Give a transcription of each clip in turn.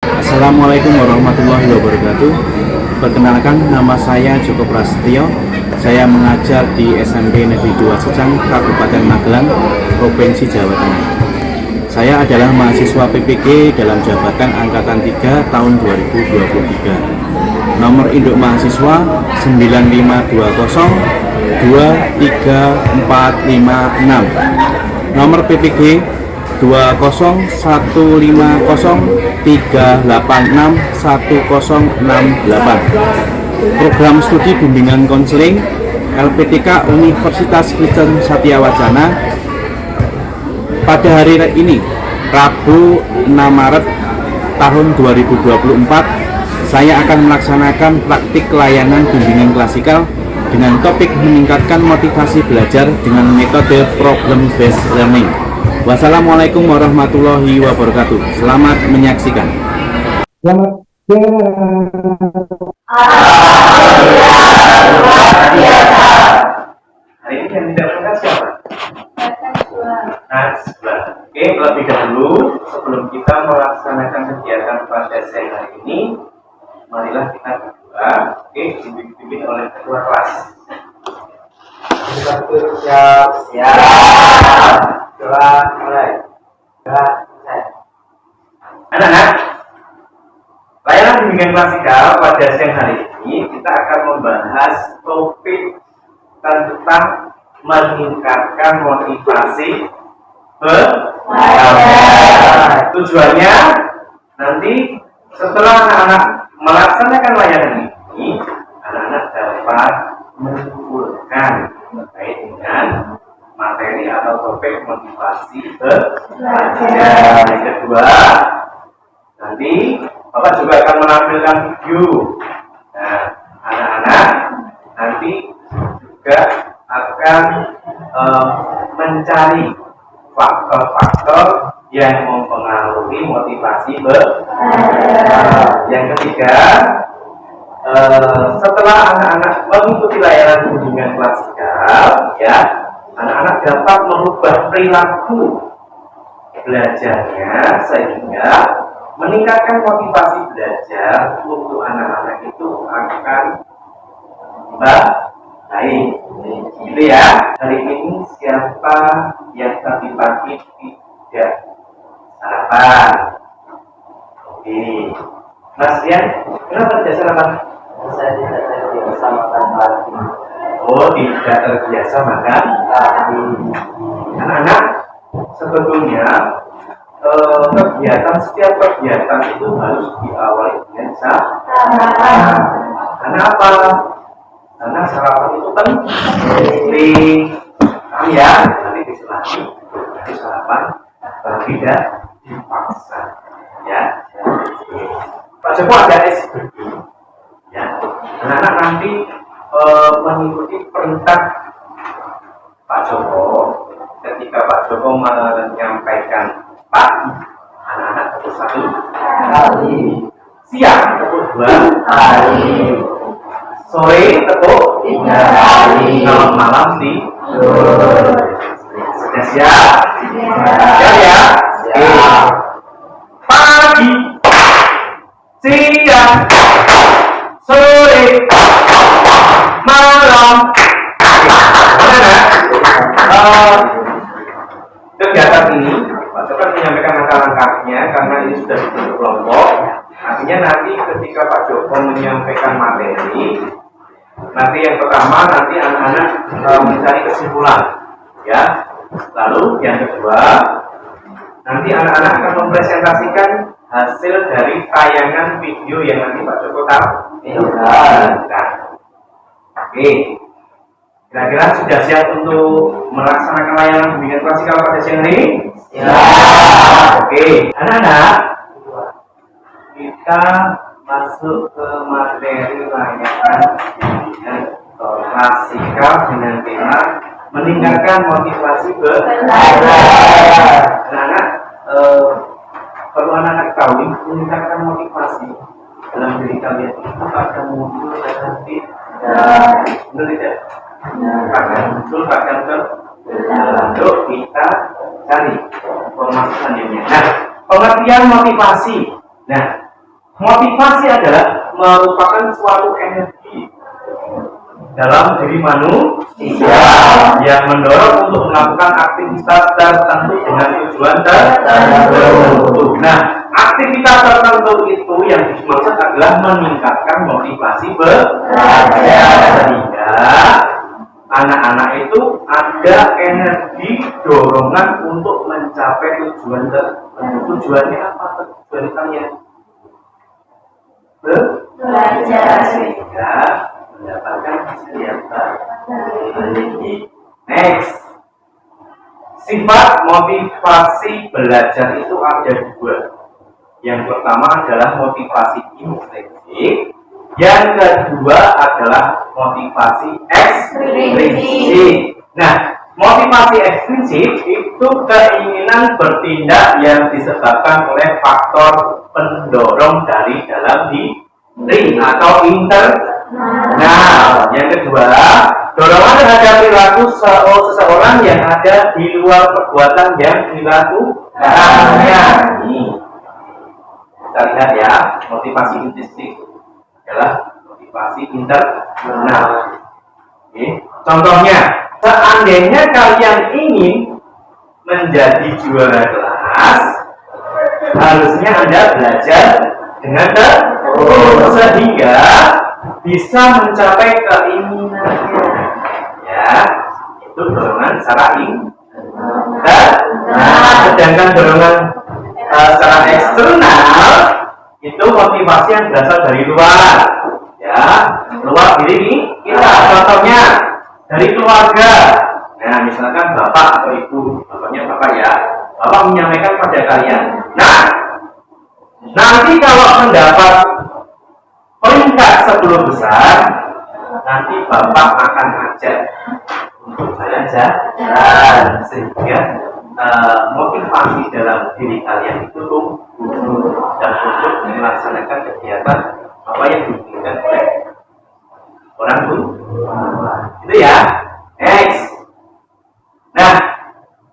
Assalamualaikum warahmatullahi wabarakatuh. Perkenalkan, nama saya Joko Prasetyo. Saya mengajar di SMP Negeri 2 Secang, Kabupaten Magelang, Provinsi Jawa Tengah. Saya adalah mahasiswa PPG dalam jabatan Angkatan 3 tahun 2023. Nomor induk mahasiswa 952023456. Nomor PPG 20150386168. Program studi bimbingan konseling LPTK Universitas Kristen Satya Wacana. Pada hari ini, Rabu 6 Maret tahun 2024, saya akan melaksanakan praktik layanan bimbingan klasikal dengan topik meningkatkan motivasi belajar dengan metode problem based learning. Wassalamualaikum warahmatullahi wabarakatuh. Selamat menyaksikan. Selamat Hari ini yang tidak berangkat siapa? Najwa. Oke, terlebih dahulu sebelum kita melaksanakan kegiatan pada siang hari ini, marilah kita berdoa. Oke, dibimbing oleh ketua kelas. Siap. Doa mulai. Anak-anak, layanan bimbingan klasikal pada siang hari ini kita akan membahas topik tentang meningkatkan motivasi belajar. Tujuannya nanti setelah anak-anak melaksanakan layanan ini, anak-anak dapat mengumpulkan terkait dengan materi atau topik motivasi belajar. Yang kedua, nanti Bapak juga akan menampilkan video. Nah, anak-anak nanti juga akan mencari faktor-faktor yang mempengaruhi motivasi belajar. Yang ketiga, setelah anak-anak mengikuti layanan bimbingan klasikal, ya, anak-anak dapat merubah perilaku belajarnya sehingga meningkatkan motivasi belajar untuk anak-anak itu akan baik. Gitu ya. Hari ini siapa yang tadi pagi tidak sarapan? Oke. Mas Rian, kenapa tidak sarapan? Saya tidak terbiasa makan pagi. Oh, tidak terbiasa makan pagi. Anak-anak, sebetulnya setiap kegiatan itu harus diawali dengan sarapan. Karena apa? Karena sarapan itu penting. Ya, nanti diselami. Nanti sarapan tidak dipaksa. Ya. Pak Joko ada SBG. Ya. Anak-anak nanti mengikuti perintah Pak Joko. Ketika Pak Joko menyampaikan pagi, anak-anak ketuk 1 kali, siang ketuk 2 kali, sore ketuk 3 kali, malam tidur. Sudah siap? Siap ya? Siap. Pagi, siang, sore, malam. Kegiatan ini Pak Joko menyampaikan langkah-langkahnya karena ini sudah dibentuk kelompok. Artinya nanti ketika Pak Joko menyampaikan materi, nanti yang pertama nanti anak-anak mencari kesimpulan, ya. Lalu yang kedua, nanti anak-anak akan mempresentasikan hasil dari tayangan video yang nanti Pak Joko tampilkan. Oke. Kira-kira sudah siap untuk melaksanakan layanan bimbingan klasikal pada siang ini? Ya. Oke. Anak-anak, kita masuk ke materi layanan bimbingan klasikal dengan tema meningkatkan motivasi belajar. Anak-anak, perlu anak-anak ketahui meningkatkan motivasi dalam diri kalian itu akan muncul dan benar tidak? Akan muncul, akan untuk kita cari informasi selanjutnya. Nah, pengertian motivasi. Nah, Motivasi adalah merupakan suatu energi dalam diri manusia yang mendorong untuk melakukan aktivitas tertentu dengan tujuan tertentu. Nah, aktivitas tertentu itu yang dimaksud adalah meningkatkan motivasi belajar, sehingga anak-anak itu ada energi dorongan untuk mencapai tujuan tertentu. Tujuannya apa? Tujuan kalian belajar, sehingga mendapatkan hasil yang baik. Next, sifat motivasi belajar itu ada dua. Yang pertama adalah motivasi intrinsik, yang kedua adalah motivasi ekstrinsik. Nah, motivasi ekstrinsik itu keinginan bertindak yang disebabkan oleh faktor pendorong dari dalam diri atau internal. Nah, yang kedua, dorongan terhadap perilaku seseorang yang ada di luar perbuatan yang dilakukannya. Kita lihat ya, motivasi intrinsik adalah motivasi internal. Oke. Contohnya, seandainya kalian ingin menjadi juara kelas, harusnya Anda belajar dengan terus sehingga bisa mencapai keinginannya. Ya, itu dorongan secara sedangkan dorongan secara eksternal itu motivasi yang berasal dari luar. Ya, luar diri kita. Contohnya dari keluarga. Nah, misalkan bapak atau ibu, bapaknya bapak ya, bapak menyampaikan pada kalian. Nah, nanti kalau mendapat peringkat 10 besar, nanti bapak akan ajak untuk jalan-jalan, sehingga motivasi dalam diri kalian itu tumbuh dan untuk melaksanakan kegiatan apa yang diinginkan oleh orang tua. Itu ya. Next. Nah,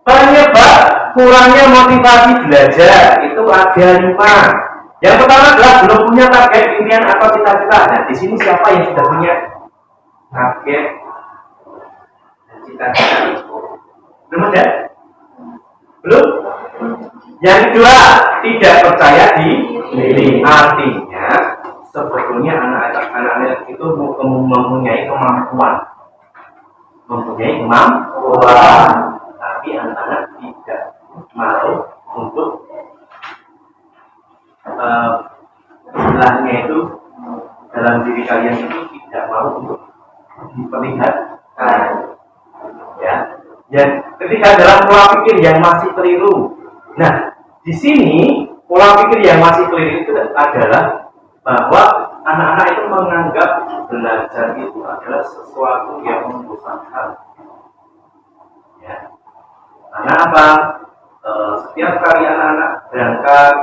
penyebab kurangnya motivasi belajar itu ada 5. Yang pertama adalah belum punya target impian atau cita-cita. Nah, di sini siapa yang sudah punya target dan cita-cita? Belum ada? Belum? Yang kedua, tidak percaya diri. Artinya, sebetulnya anak-anak itu mempunyai kemampuan. Tapi anak-anak tidak mau untuk istilahnya itu dalam diri kalian itu tidak mau untuk diperlihatkan. Ya, ketika dalam pola pikir yang masih keliru. Nah, di sini pola pikir yang masih keliru itu adalah bahwa anak-anak itu menganggap belajar itu adalah sesuatu yang membosankan. Ya. Karena apa? Setiap kali anak-anak berangkat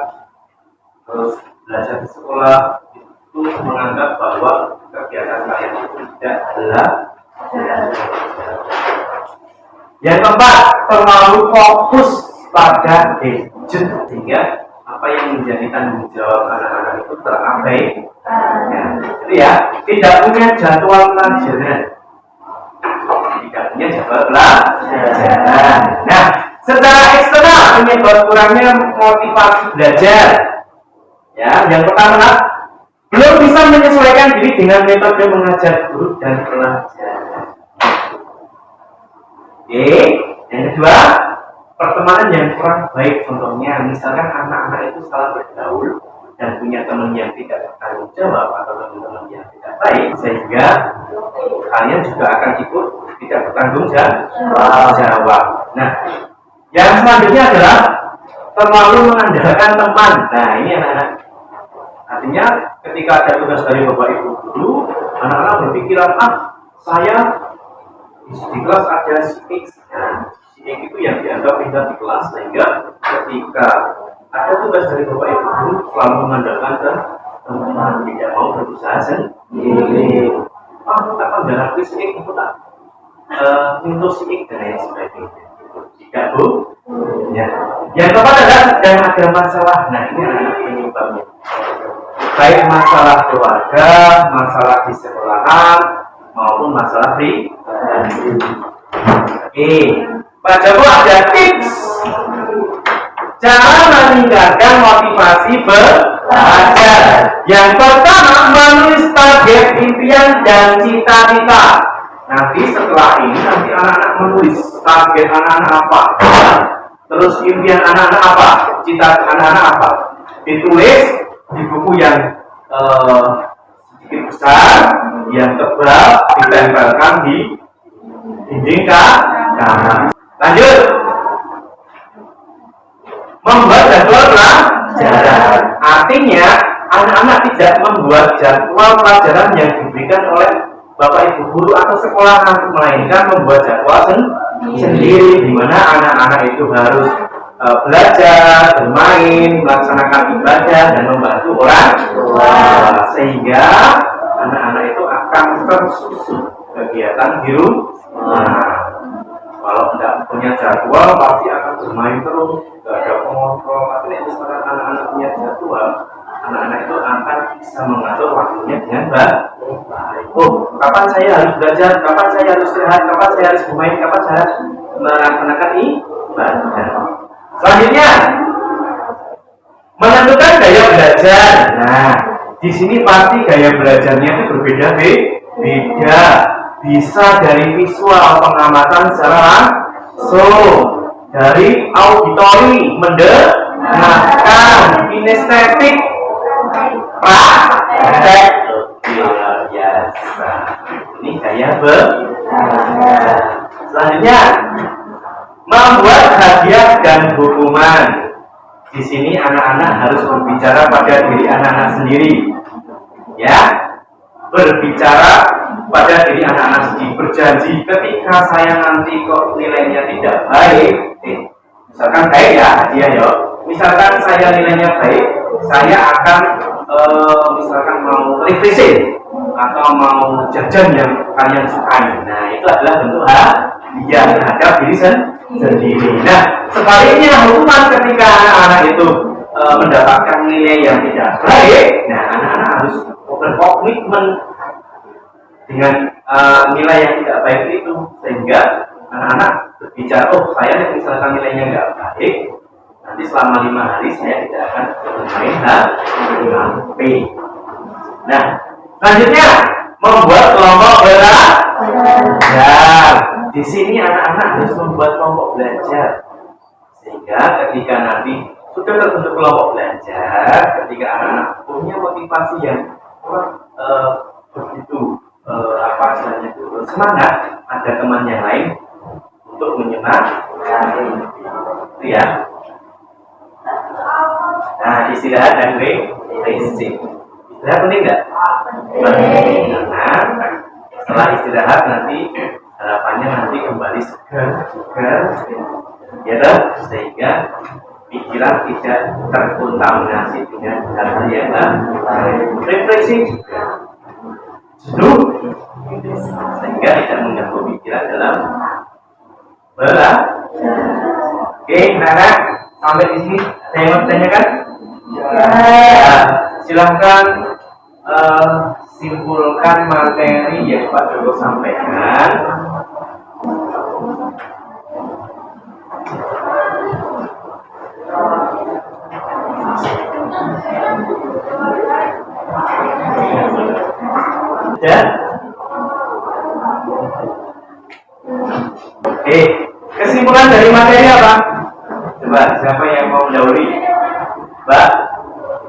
terus belajar di sekolah itu menganggap bahwa kegiatan kalian itu tidak adalah. Yang keempat, terlalu fokus pada gadget sehingga apa yang menjadi tanggung jawab anak-anak itu terabaikan. Ya, tidak punya jadwal pelajaran. Tidak punya jadwal pelajaran. Nah, secara eksternal penyebab kurangnya motivasi belajar. Ya, yang pertama belum bisa menyesuaikan diri dengan metode mengajar guru dan pelajaran. Oke, yang kedua, pertemanan yang kurang baik. Contohnya, misalkan anak-anak itu salah bergaul dan punya teman yang tidak bertanggung jawab atau teman-teman yang tidak baik, sehingga kalian juga akan ikut tidak bertanggung jawab. Nah, yang selanjutnya adalah terlalu mengandalkan teman. Nah, ini anak-anak. Artinya, ketika ada tugas dari bapak ibu guru, anak-anak berpikiran, saya di kelas ada si X. Nah, si X itu yang dianggap pintar di kelas, sehingga ketika ada tugas dari bapak ibu guru selalu mengandalkan teman, tidak mau berusaha sendiri. Apa dalam si X itu tak untuk si X dan lain sebagainya. Jika ya. Yang keempat adalah sedang ada masalah. Nah, ini adalah penyebabnya. baik masalah keluarga, masalah di sekolahan, maupun masalah pribadi. Oke, Pak Joko ada tips cara meningkatkan motivasi belajar. Yang pertama, menulis target, impian, dan cita-cita. Nanti setelah ini, nanti anak-anak menulis target anak-anak apa, terus impian anak-anak apa, cita anak-anak apa. Ditulis di buku yang sedikit besar, yang tebal, ditempelkan di dinding kamar. Lanjut. Membuat jadwal pelajaran. Artinya anak-anak tidak membuat jadwal pelajaran yang diberikan oleh Bapak Ibu guru atau sekolah, melainkan membuat jadwal sendiri, di mana anak-anak itu harus belajar, bermain, melaksanakan ibadah, dan membantu orang tua, sehingga anak-anak itu akan tersusun kegiatan di rumah. Kalau tidak punya jadwal, pasti akan bermain terus, tidak ada pengontrol. Tapi misalkan anak-anak punya jadwal, anak-anak itu akan bisa mengatur waktunya dengan baik. Oh, kapan saya harus belajar, kapan saya harus istirahat, kapan saya harus bermain, kapan saya harus melaksanakan ibadah. Selanjutnya, menentukan gaya belajar. Nah, di sini pasti gaya belajarnya itu berbeda-beda. Bisa dari visual, pengamatan secara langsung, dari auditori, mendengarkan, kinestetik, praktek. Luar biasa. Ini gaya belajar. Selanjutnya, membuat hadiah dan hukuman. Di sini anak-anak harus berbicara pada diri anak-anak sendiri, ya, berbicara pada diri anak-anak sendiri, berjanji ketika saya nanti kok nilainya tidak baik, misalkan baik ya hadiah ya, misalkan saya nilainya baik, saya akan misalkan mau refreshing atau mau jajan yang kalian sukai. Nah, itu adalah bentuk hadiah terhadap diri sendiri. Nah, sebaliknya hukuman ketika anak-anak itu mendapatkan nilai yang tidak baik, nah anak-anak harus berkomitmen dengan nilai yang tidak baik itu, sehingga anak-anak berbicara, oh saya misalkan nilainya nggak baik, nanti selama 5 hari saya tidak akan bermain HP. Nah, selanjutnya membuat kelompok belajar. Di sini anak-anak harus membuat kelompok belajar, sehingga ketika nanti sudah terbentuk kelompok belajar, ketika anak-anak punya motivasi yang begitu apa istilahnya itu semangat, ada teman yang lain untuk menyemangati, itu ya. Nah, istirahat dan refreshing. Istirahat penting nggak? Penting. Nah, setelah istirahat nanti harapannya nanti kembali segar, ya dong, sehingga pikiran tidak terkontaminasi dengan hal-hal yang lain. Refreshing juga jenuh, sehingga tidak mengganggu pikiran dalam belajar. Oke, anak-anak, sampai di sini ada yang mau ditanyakan? Ya. Silahkan simpulkan materi yang Pak Joko sampaikan. Ya. Oke, kesimpulan dari materi apa? Coba siapa yang mau mendahului? Mbak,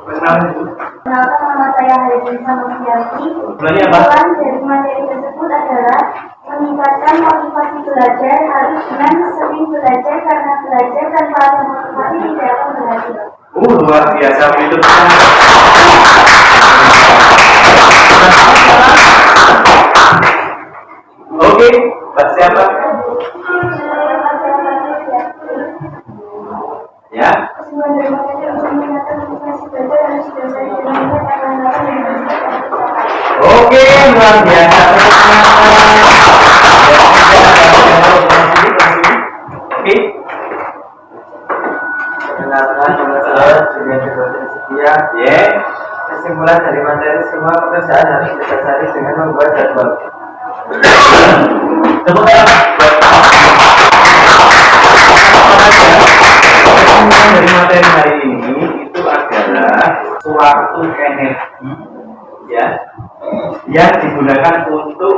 perkenalan itu. Kenalkan, nama saya Haridisa Mulyati. Kesimpulan dari materi tersebut adalah meningkatkan motivasi belajar, harus dengan sering belajar, karena belajar tanpa ada motivasi tidak akan berhasil. Luar biasa begitu. Oke, Mbak siapa? Ya. Oke, luar biasa. Oke. Kenalkan nama saya Julian Setia. Ya. Kesimpulan mempelajari materi, semua pekerjaan harus didasari dengan membuat jadwal. Kesimpulan dari materi hari ini itu adalah suatu energi ya yang digunakan untuk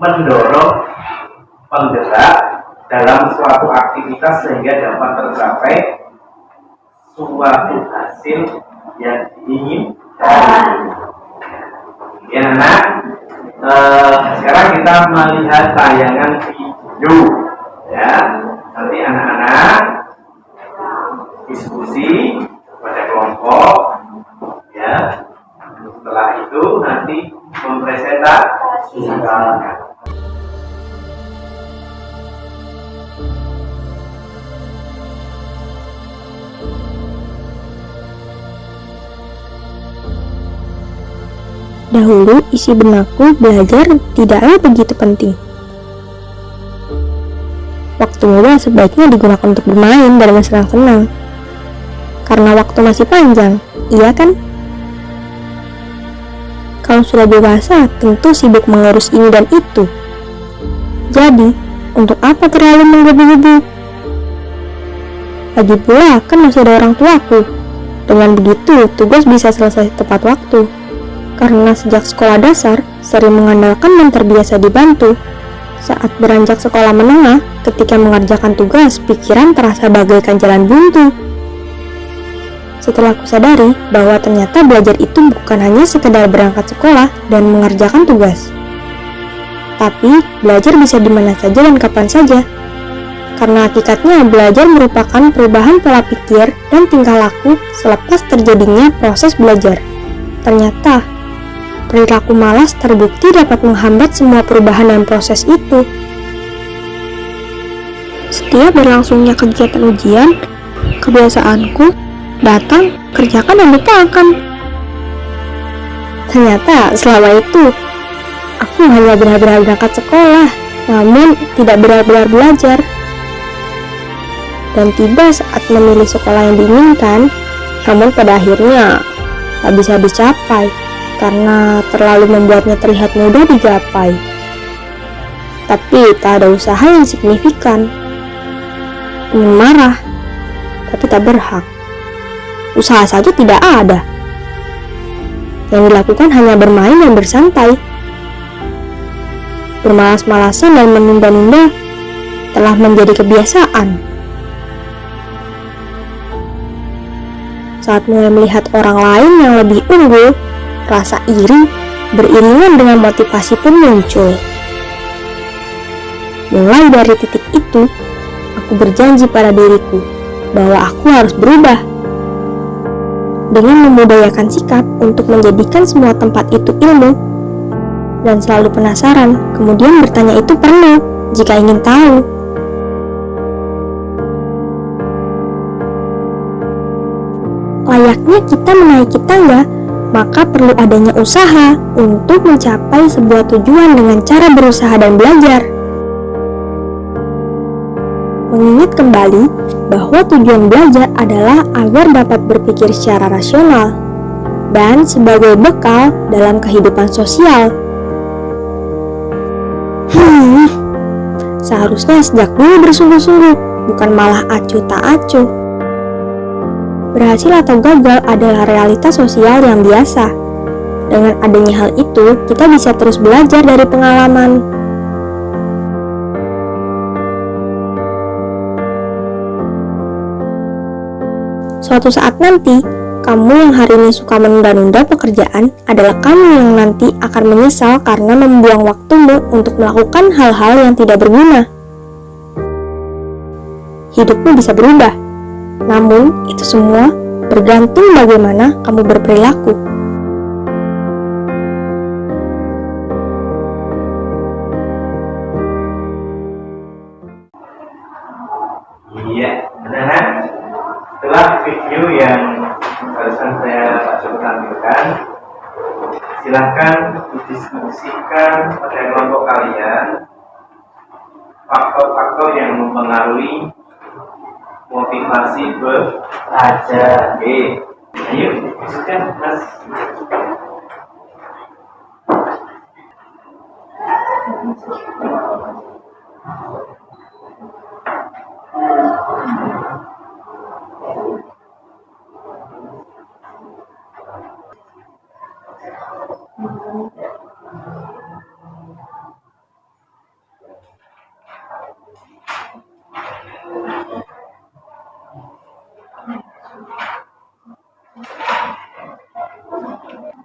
mendorong penggerak dalam suatu aktivitas sehingga dapat tercapai suatu hasil yang diinginkan. Ya, anak. Sekarang kita melihat tayangan video. Ya, nanti anak-anak diskusi pada kelompok. Ya, setelah itu nanti mempresentasikan. Dahulu, isi benakku belajar tidaklah begitu penting. Waktu muda sebaiknya digunakan untuk bermain dan bersenang-senang. Karena waktu masih panjang, iya kan? Kalau sudah dewasa, tentu sibuk mengurus ini dan itu. Jadi, untuk apa terlalu menggebu-gebu? Lagi pula, kan masih ada orang tuaku. Dengan begitu, tugas bisa selesai tepat waktu. Karena sejak sekolah dasar, sering mengandalkan dan terbiasa dibantu. Saat beranjak sekolah menengah, ketika mengerjakan tugas, pikiran terasa bagaikan jalan buntu. Setelah kusadari bahwa ternyata belajar itu bukan hanya sekedar berangkat sekolah dan mengerjakan tugas. Tapi, belajar bisa di mana saja dan kapan saja. Karena hakikatnya belajar merupakan perubahan pola pikir dan tingkah laku selepas terjadinya proses belajar. Ternyata, perilaku malas terbukti dapat menghambat semua perubahan dan proses itu. Setiap berlangsungnya kegiatan ujian, kebiasaanku datang, kerjakan dan lupakan. Ternyata selama itu, aku hanya benar-benar berangkat sekolah, namun tidak benar-benar belajar. Dan tiba saat memilih sekolah yang diinginkan, namun pada akhirnya tak bisa dicapai. Karena terlalu membuatnya terlihat mudah digapai. Tapi tak ada usaha yang signifikan. Ingin marah, tapi tak berhak. Usaha saja tidak ada. Yang dilakukan hanya bermain dan bersantai. Bermalas-malasan dan menunda-nunda telah menjadi kebiasaan. Saat mulai melihat orang lain yang lebih unggul, rasa iri beriringan dengan motivasi pun muncul. Mulai dari titik itu, aku berjanji pada diriku bahwa aku harus berubah. Dengan membudayakan sikap untuk menjadikan semua tempat itu ilmu, dan selalu penasaran, kemudian bertanya itu perlu jika ingin tahu. Layaknya kita menaiki tangga, maka perlu adanya usaha untuk mencapai sebuah tujuan dengan cara berusaha dan belajar. Mengingat kembali bahwa tujuan belajar adalah agar dapat berpikir secara rasional dan sebagai bekal dalam kehidupan sosial. Seharusnya sejak dulu bersungguh-sungguh, bukan malah acuh tak acuh. Berhasil atau gagal adalah realitas sosial yang biasa. Dengan adanya hal itu, kita bisa terus belajar dari pengalaman. Suatu saat nanti, kamu yang hari ini suka menunda-nunda pekerjaan adalah kamu yang nanti akan menyesal karena membuang waktumu untuk melakukan hal-hal yang tidak berguna. Hidupmu bisa berubah. Namun, itu semua bergantung bagaimana kamu berperilaku. Iya, benar. Setelah video yang barusan saya coba tampilkan, silahkan didiskusikan pada kelompok kalian faktor-faktor yang mempengaruhi motivasi belajar. Ayo Sudah, Mas.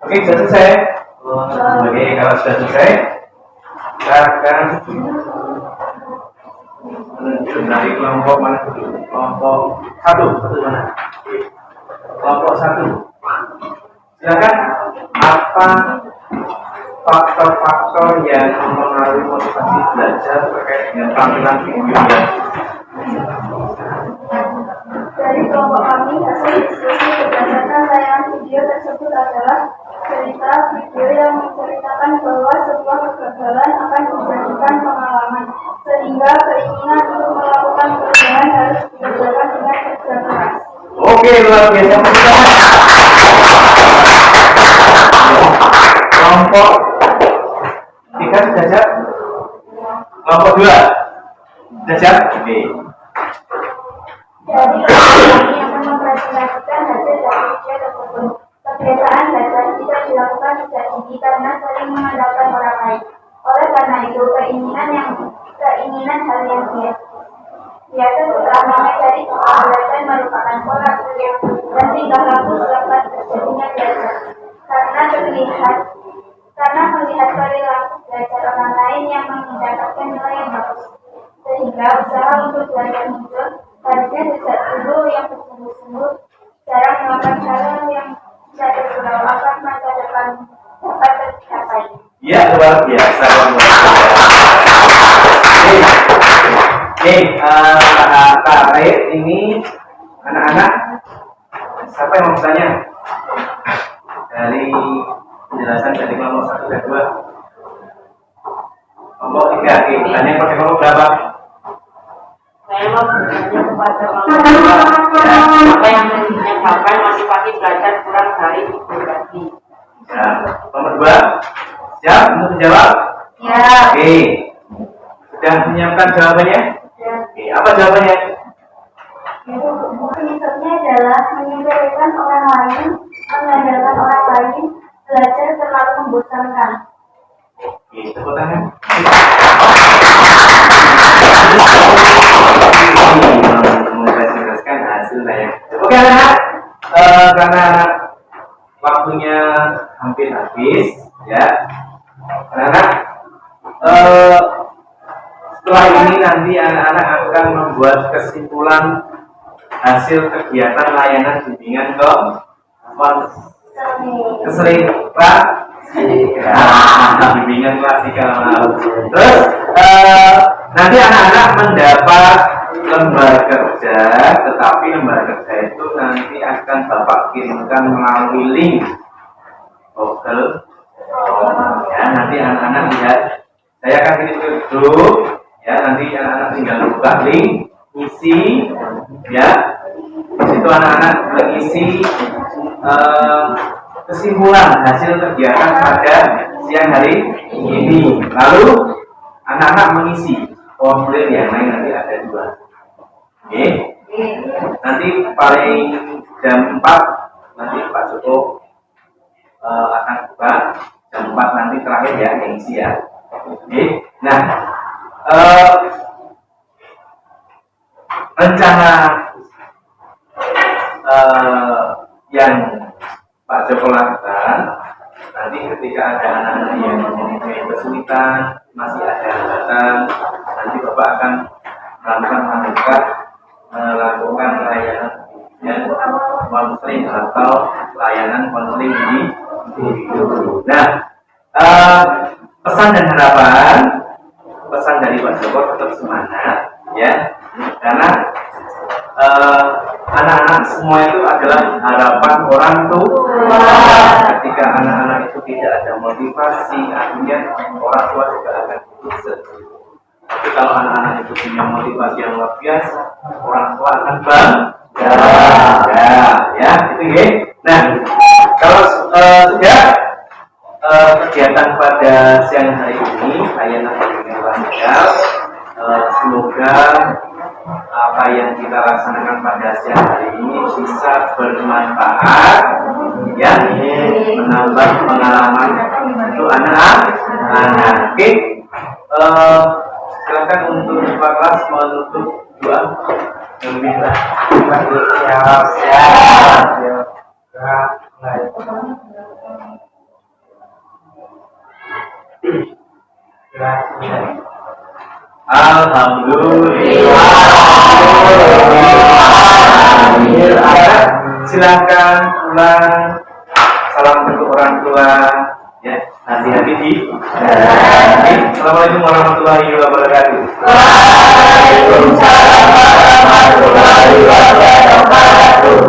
Oke, sudah selesai. Oke, kalau sudah selesai, kita akan menuju dari kelompok mana dulu? Kelompok satu mana? Kelompok satu. Silakan. Apa faktor-faktor yang mempengaruhi motivasi belajar terkait dengan tampilan video? Dari kelompok kami, hasil diskusi berdasarkan tayangan video tersebut adalah cerita video yang menceritakan bahwa sebuah kegagalan akan dijadikan pengalaman, sehingga keinginan untuk melakukan perubahan harus dikerjakan dengan kerja keras. Oke, luar biasa. Kelompok 3 sudah siap? Kelompok 2 sudah siap? Oke. Dari kami yang mempresentasikan hasil dari video tersebut, kebiasaan belajar tidak dilakukan sejak dini karena sering mengandalkan orang lain. Oleh karena itu, keinginan hal yang biasa setelah menyadari bahwa belajar merupakan pola kerja dan tingkah laku selepas terjadinya belajar. Karena melihat perilaku belajar orang lain yang mendapatkan nilai yang bagus, sehingga usaha untuk belajar muncul. Harusnya sejak dulu yang bersungguh-sungguh cara melakukan hal yang bisa terlalukan masa depan dapat tercapai. Ya, luar biasa. Oke, terakhir ini anak-anak, siapa yang mau bertanya dari penjelasan dari kelompok 1 dan 2? Kelompok 3, oke, tanya pakai kelompok berapa? Saya mau bertanya kepada apa yang menyebabkan motivasi belajar kurang dari ibu tadi. Ya, kelompok 2, siap untuk menjawab? Ya. Oke, sudah menyiapkan jawabannya? Oke, apa jawabannya? Penyebabnya adalah menyepelekan orang lain, mengandalkan orang lain, belajar terlalu membosankan. Oke, tepuk tangan. Mempresentasikan hasilnya ya. Oke anak, karena waktunya hampir habis, ya, anak-anak, setelah ini nanti anak-anak akan membuat kesimpulan hasil kegiatan layanan bimbingan bimbingan klasikal. Terus nanti anak-anak mendapat lembar kerja, tetapi lembar kerja itu nanti akan Bapak kirimkan melalui link Google. Ya, nanti anak-anak lihat. Saya akan kirim ke grup. Ya, nanti anak-anak tinggal buka link, isi, ya. Di situ anak-anak mengisi kesimpulan hasil kegiatan pada siang hari ini. Lalu anak-anak mengisi formulir yang lain, nanti ada 2. Oke. Nanti paling jam 4 nanti Pak Joko akan buka jam 4 nanti terakhir ya ngisi ya. Oke. Nah, rencana yang Pak Joko lakukan nanti ketika ada anak-anak yang mempunyai kesulitan, masih ada hambatan, nanti Bapak akan melakukan layanan konseling atau layanan konseling di Nah, pesan dan harapan, pesan dari Pak Joko tetap semangat, ya, karena anak-anak semua itu adalah harapan orang tua. Ketika anak-anak itu tidak ada motivasi, artinya orang tua juga akan ikut sedih. Tapi kalau anak-anak itu punya motivasi yang luar biasa, orang tua akan bangga. Ya, itu ya. Nah, pada siang hari ini saya nanti ingin belajar. Semoga apa yang kita laksanakan pada siang hari ini bisa bermanfaat, ya, menambah pengalaman untuk anak-anak. Oke, silakan untuk Pak kelas menutup doa. Bismillah. Alhamdulillah. Silakan pulang. Salam untuk orang tua. Ya, hati-hati di. Assalamualaikum warahmatullahi wabarakatuh. Waalaikumsalam warahmatullahi wabarakatuh.